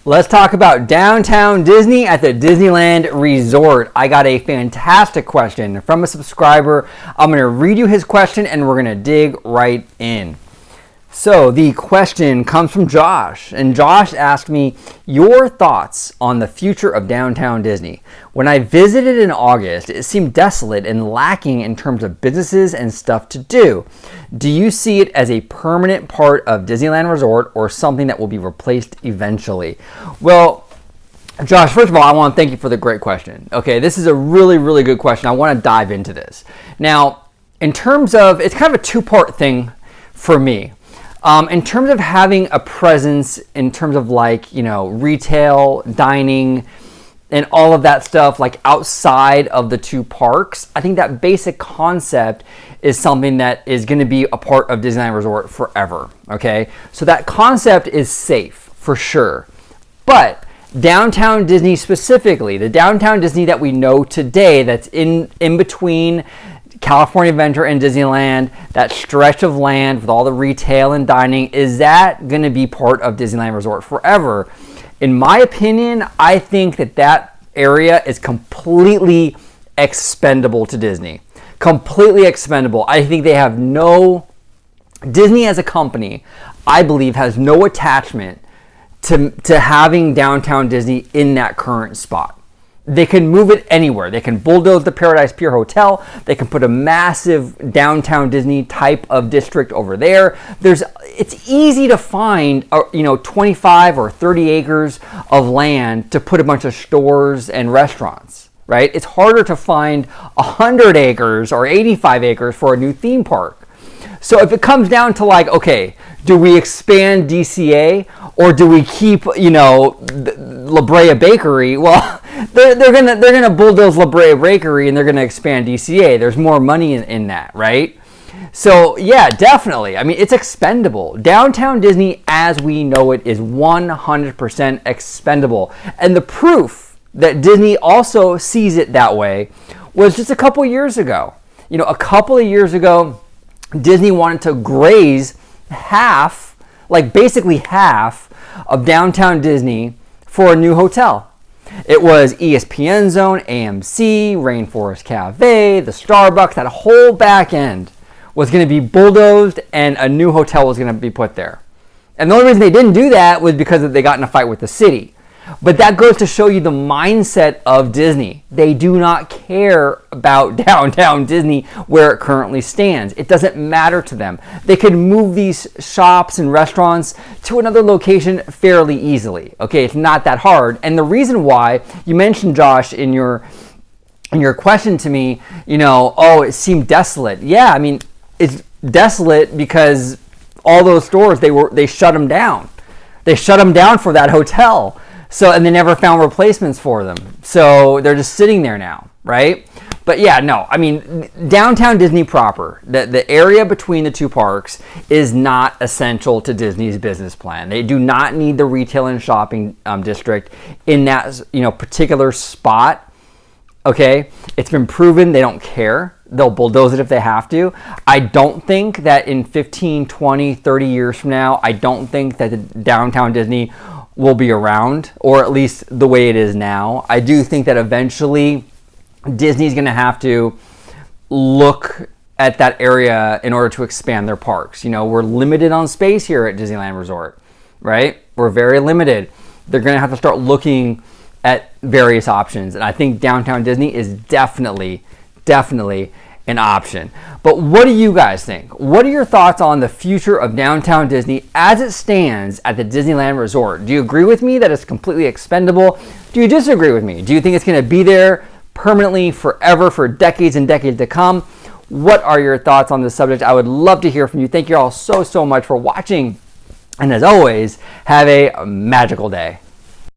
Let's talk about downtown Disney at the Disneyland Resort. I got a fantastic question from a subscriber. I'm going to read you his question and we're going to dig right in. So the question comes from Josh, and Josh asked me your thoughts on the future of downtown Disney. When I visited in August, it seemed desolate and lacking in terms of businesses and stuff to do. Do you see it as a permanent part of Disneyland Resort or something that will be replaced eventually? Well, Josh, first of all, I want to thank you for the great question. Okay, this is a really, really good question. I want to dive into this. Now, in terms of, it's kind of a two-part thing for me. In terms of having a presence, in terms of retail, dining, and all of that stuff, like outside of the two parks, I think that basic concept is something that is going to be a part of Disneyland Resort forever. Okay, so that concept is safe for sure, but downtown Disney specifically, the downtown Disney that we know today, that's in between California Adventure and Disneyland, that stretch of land with all the retail and dining, is that going to be part of Disneyland Resort forever? In my opinion, I think that area is completely expendable to Disney. Completely expendable. I think they have Disney as a company, I believe, has no attachment to having downtown Disney in that current spot. They can move it anywhere. They can bulldoze the Paradise Pier Hotel. They can put a massive downtown Disney type of district over there. It's easy to find, 25 or 30 acres of land to put a bunch of stores and restaurants, right? It's harder to find 100 acres or 85 acres for a new theme park. So if it comes down to okay, do we expand DCA or do we keep, La Brea Bakery? Well, they're gonna bulldoze La Brea Bakery and they're gonna expand DCA. There's more money in that, right? So yeah, definitely. I mean, it's expendable. Downtown Disney, as we know it, is 100% expendable. And the proof that Disney also sees it that way was just a couple years ago. A couple of years ago, Disney wanted to graze basically half of downtown Disney for a new hotel. It was ESPN Zone, AMC, Rainforest Cafe, the Starbucks, that whole back end was going to be bulldozed and a new hotel was going to be put there. And the only reason they didn't do that was because they got in a fight with the city. But that goes to show you the mindset of Disney. They do not care about downtown Disney where it currently stands. It doesn't matter to them. They can move these shops and restaurants to another location fairly easily. Okay, it's not that hard. And the reason why, you mentioned, Josh, in your question to me, it seemed desolate. Yeah, I mean, it's desolate because all those stores, they shut them down. They shut them down for that hotel. So, and they never found replacements for them. So they're just sitting there now, right? But yeah, no, I mean, downtown Disney proper, the area between the two parks is not essential to Disney's business plan. They do not need the retail and shopping district in that, particular spot. Okay, it's been proven they don't care. They'll bulldoze it if they have to. I don't think that in 15, 20, 30 years from now, I don't think that the downtown Disney will be around, or at least the way it is now. I do think that eventually Disney's going to have to look at that area in order to expand their parks. We're limited on space here at Disneyland Resort, right? We're very limited. They're going to have to start looking at various options. And I think downtown Disney is definitely an option. But what do you guys think? What are your thoughts on the future of downtown Disney as it stands at the Disneyland Resort? Do you agree with me that it's completely expendable? Do you disagree with me? Do you think it's going to be there permanently, forever, for decades and decades to come? What are your thoughts on this subject? I would love to hear from you. Thank you all so much for watching. And as always, have a magical day.